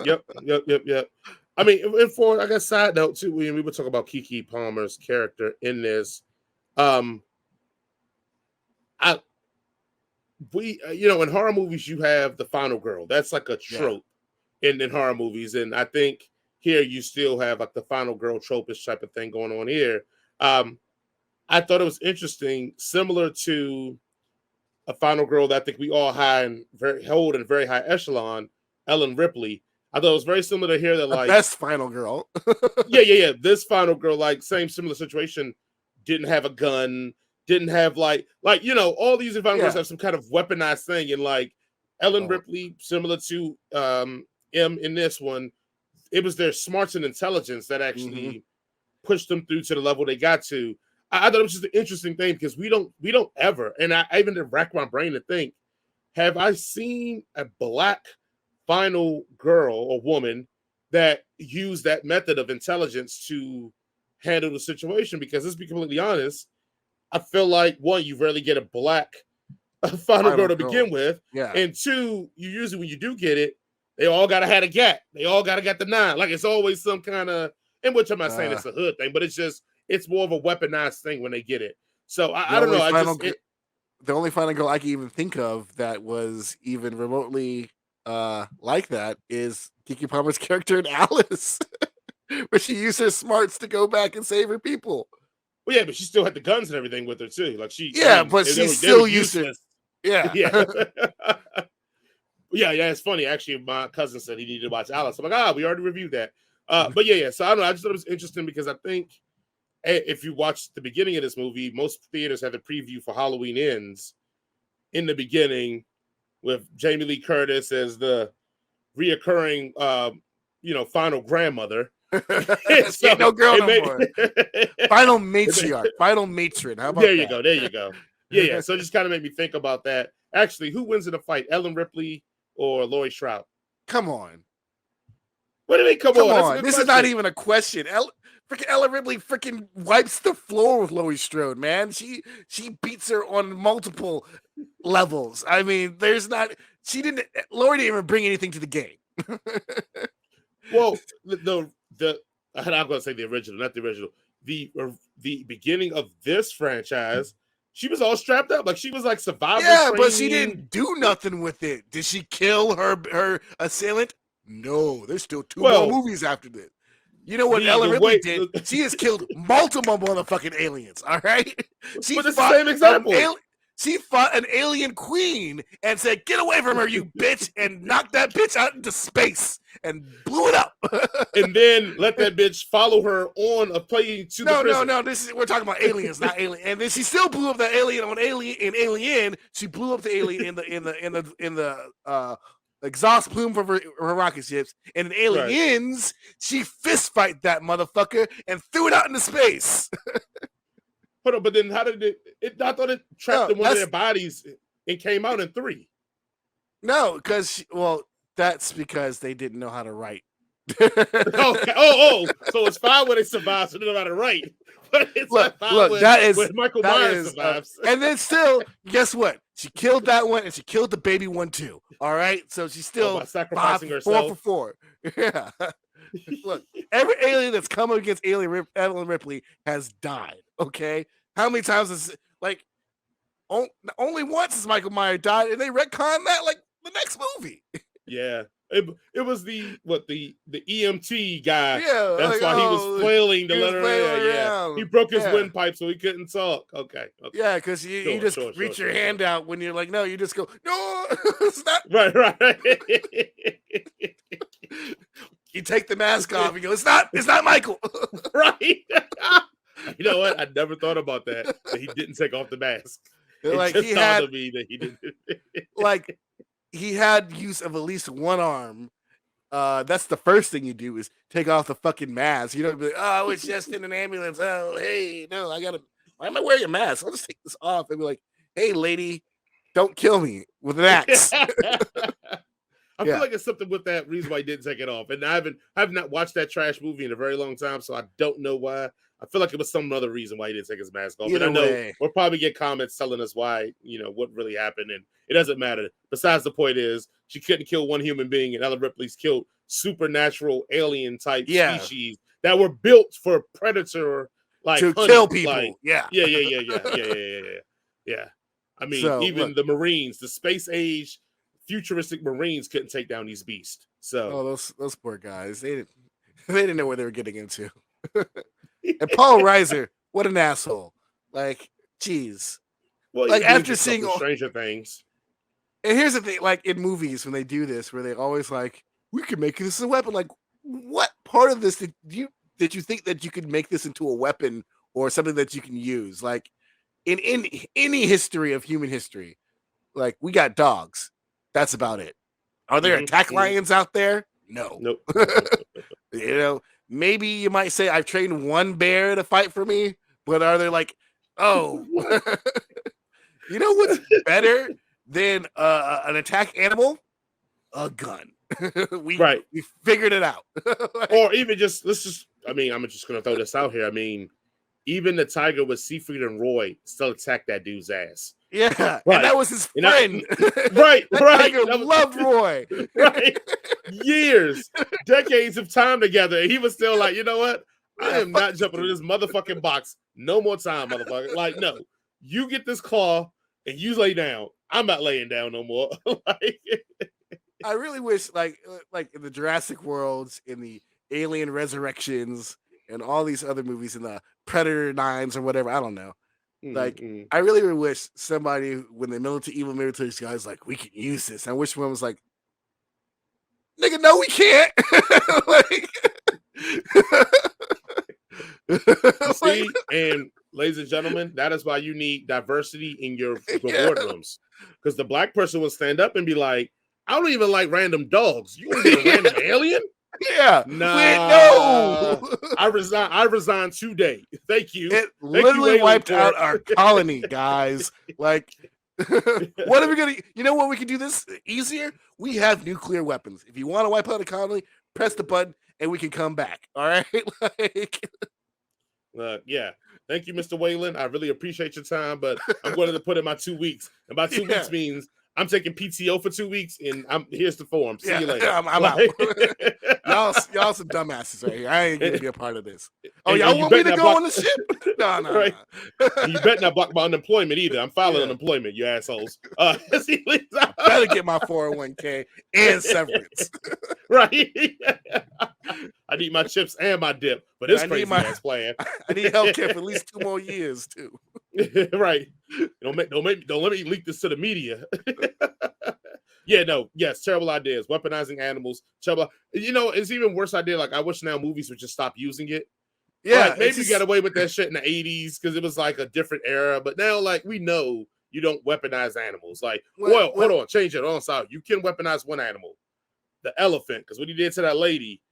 Yep. I mean, and for like a side note too, we were talking about Keke Palmer's character in this. Um, I in horror movies you have the final girl. That's like a Yeah. trope in horror movies, and I think here you still have like the final girl tropish type of thing going on here. Um, I thought it was interesting, similar to a final girl that I think we all hold in a very high echelon, Ellen Ripley. I thought it was very similar to here that The like best final girl. yeah. This final girl, like same similar situation, didn't have a gun, didn't have all these final girls Yeah. have some kind of weaponized thing, and like Ellen Oh. Ripley, similar to M in this one, it was their smarts and intelligence that actually pushed them through to the level they got to. I thought it was just an interesting thing because we don't ever, and I even did rack my brain to think, have I seen a black final girl or woman that used that method of intelligence to handle the situation? Because let's be completely honest, I feel like one, you rarely get a black final girl to begin with, Yeah. and two, you usually when you do get it, they all gotta have a gat. They all gotta get the 9. Like it's always some kind of, in which I'm not saying it's a hood thing, but it's more of a weaponized thing when they get it. So I don't know. The only final girl I can even think of that was even remotely like that is Keke Palmer's character in Alice, where she used her smarts to go back and save her people. Well, yeah, but she still had the guns and everything with her too. Like but she still used it. Yeah. Yeah. It's funny. Actually, my cousin said he needed to watch Alice. I'm like, we already reviewed that. But yeah. So I don't know. I just thought it was interesting because I think if you watch the beginning of this movie, most theaters have a preview for Halloween Ends in the beginning with Jamie Lee Curtis as the reoccurring, final grandmother. So, ain't no girl no more. Final matriarch. Final matron. How about there you go. Yeah. So it just kind of made me think about that. Actually, who wins in a fight, Ellen Ripley or Laurie Strode? Come on. What do they come on? This is not even a question. Freaking Ellen Ripley freaking wipes the floor with Laurie Strode, man. She beats her on multiple levels. I mean, Laurie didn't even bring anything to the game. Well, I'm going to say the original, not the original. The beginning of this franchise, she was all strapped up. Like she was like survivor training. But she didn't do nothing with it. Did she kill her assailant? No, there's still 2 more movies after this. You know what Ellen Ripley did? She has killed multiple motherfucking aliens, all right? But it's the same example. She fought an alien queen and said, "Get away from her, you bitch," and knocked that bitch out into space and blew it up. And then let that bitch follow her on a plane to the prison. No. We're talking about aliens, not alien. And then she still blew up the alien on Alien. She blew up the alien in the exhaust plume from her rocket ships. And in Aliens, she fist fight that motherfucker and threw it out into space. Hold on, but then how did it? I thought it trapped in one of their bodies and came out in 3. No, that's because they didn't know how to write. Okay. So it's fine when they survive, so they don't know how to write. But it's when Michael Myers survives. And then still, guess what? She killed that one, and she killed the baby one too. All right, so she's still sacrificing herself. 4 for 4. Yeah. Look, every alien that's come against Ellen Ripley has died. Okay, how many times is only once has Michael Myers died, and they retcon that like the next movie. Yeah, it was the EMT guy. Yeah, that's why he was flailing to let her in. Yeah, he broke his windpipe so he couldn't talk. Okay. Yeah, because you just reach your hand out when you're like, no, you just go, no, it's not right. You take the mask off and you go, it's not Michael. Right. You know what? I never thought about that he didn't take off the mask. Like he had me that he didn't. Like he had use of at least one arm. That's the first thing you do is take off the fucking mask. You don't be like, oh, it's just in an ambulance. Oh, hey, no, why am I wearing a mask? I'll just take this off and be like, hey, lady, don't kill me with an axe. I feel like it's something with that reason why he didn't take it off. And I have not watched that trash movie in a very long time, so I don't know why I feel like it was some other reason why he didn't take his mask off. Either and I know way. we'll probably get comments telling us why, what really happened. And it doesn't matter. Besides, the point is, she couldn't kill one human being, and Ellen Ripley's killed supernatural alien type species that were built for predator to hunting. Kill people. Yeah. I mean, even the Marines, the space age futuristic Marines couldn't take down these beasts. So those poor guys, they didn't know what they were getting into. And Paul Reiser, what an asshole! Like, geez. Well, like after seeing Stranger Things. And here's the thing: like in movies, when they do this, where they always like, we can make this a weapon. Like, what part of this did you think that you could make this into a weapon or something that you can use? Like, in any history of human history, like we got dogs. That's about it. Are there attack lions out there? No. Nope. Maybe you might say I've trained one bear to fight for me, but are there like, oh, what's better than an attack animal? A gun. we figured it out. Or even I'm just gonna throw this out here. I mean, even the tiger with Seafried and Roy still attacked that dude's ass. Yeah, and that was his friend. Right. Tiger loved Roy. Right. Years, decades of time together, and he was still like, you know what? I am not jumping in this motherfucking box no more time, motherfucker. Like, no, you get this claw and you lay down. I'm not laying down no more. I really wish, like in the Jurassic Worlds, in the Alien Resurrections, and all these other movies, in the Predator 9s or whatever, I don't know. Like, I really wish somebody, when the evil military guys like, we can use this. I wish one was like, nigga, no, we can't. See, and ladies and gentlemen, that is why you need diversity in your reward rooms. Because the black person will stand up and be like, I don't even like random dogs. You want to get a random alien? Yeah. Nah. No. I resign today. Thank you. It literally wiped out our colony, guys. Like, what are we gonna? You know what? We can do this easier. We have nuclear weapons. If you want to wipe out a colony, press the button, and we can come back. All right. Yeah. Thank you, Mr. Whalen. I really appreciate your time, but I'm going to put in my 2 weeks, and by 2 weeks means I'm taking PTO for 2 weeks, and here's the form. See you later. I'm out. y'all some dumbasses right here. I ain't gonna be a part of this. Oh, y'all want me to go on the ship? No. Right. You better not block my unemployment either. I'm filing unemployment, you assholes. I better get my 401k and severance. Right. I need my chips and my dip for this crazy ass plan. I need healthcare for at least 2 more years too. Right. Don't let me leak this to the media. Terrible ideas. Weaponizing animals. Terrible. It's even worse idea. Like, I wish now movies would just stop using it. Yeah, like, maybe you got away with that shit in the 80s because it was like a different era. But now, like, we know you don't weaponize animals. Like, hold on, change it. Hold on, sorry. You can weaponize one animal, the elephant, because what he did to that lady.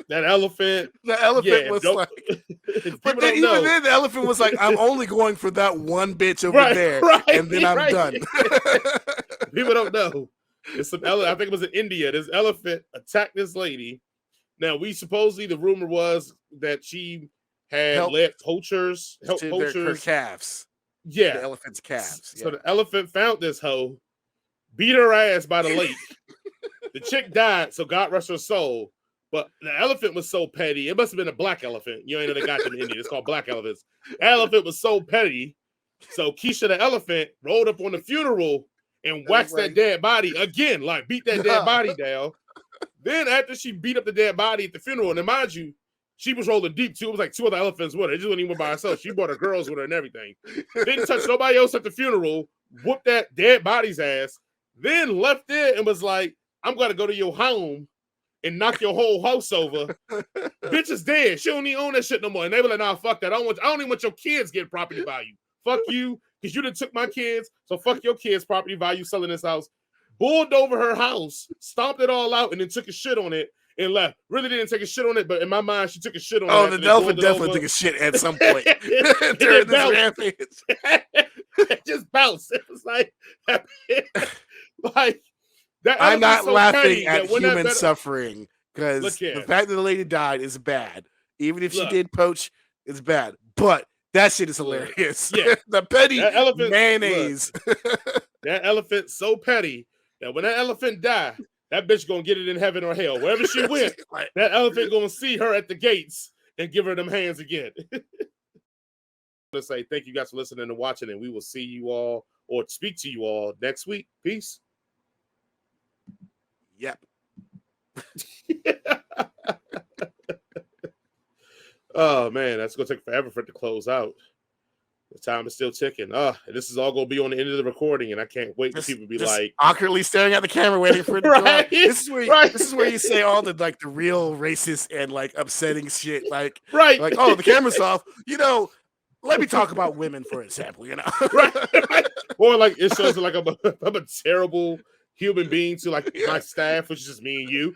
That elephant. The elephant was like. But then then the elephant was like, I'm only going for that one bitch over there, and then I'm done. People don't know. It's some I think it was in India. This elephant attacked this lady. Now, the rumor was that she had led poachers. Her calves. Yeah. The elephant's calves. So the elephant found this hoe, beat her ass by the lake. The chick died, so God rest her soul. But the elephant was so petty. It must have been a black elephant. You ain't know they got them in India. It's called black elephants. The elephant was so petty. So Keisha the elephant rolled up on the funeral and waxed that dead body again. Like, beat that dead body down. Then after she beat up the dead body at the funeral, and mind you, she was rolling deep too. It was like 2 other elephants with her. It just wasn't even by herself. She brought her girls with her and everything. Didn't touch nobody else at the funeral. Whooped that dead body's ass. Then left there and was like, I'm going to go to your home and knock your whole house over. Bitch is dead. She don't even own that shit no more. And they were like, nah, fuck that. I don't even want your kids getting property value. Fuck you, because you done took my kids. So fuck your kids' property value selling this house. Bulled over her house, stomped it all out, and then took a shit on it and left. Really didn't take a shit on it, but in my mind, she took a shit on it. Oh, the elephant definitely took a shit at some point. It just bounced. It was like I'm not laughing at human suffering, because the fact that the lady died is bad. Even if she did poach, it's bad. But that shit is hilarious. Yeah. The petty that elephant, mayonnaise. That elephant so petty that when that elephant die, that bitch gonna get it in heaven or hell. Wherever she went, that elephant gonna see her at the gates and give her them hands again. Let's say thank you guys for listening and watching, and we will see you all or speak to you all next week. Peace. Yep. Oh man, that's gonna take forever for it to close out. The time is still ticking. This is all gonna be on the end of the recording, and I can't wait for people to be like awkwardly staring at the camera, waiting for it to go out. This is where you say all the the real racist and upsetting shit. Like oh, the camera's off. Let me talk about women for example. Right. Or it shows like I'm a terrible human being to my staff, which is just me and you.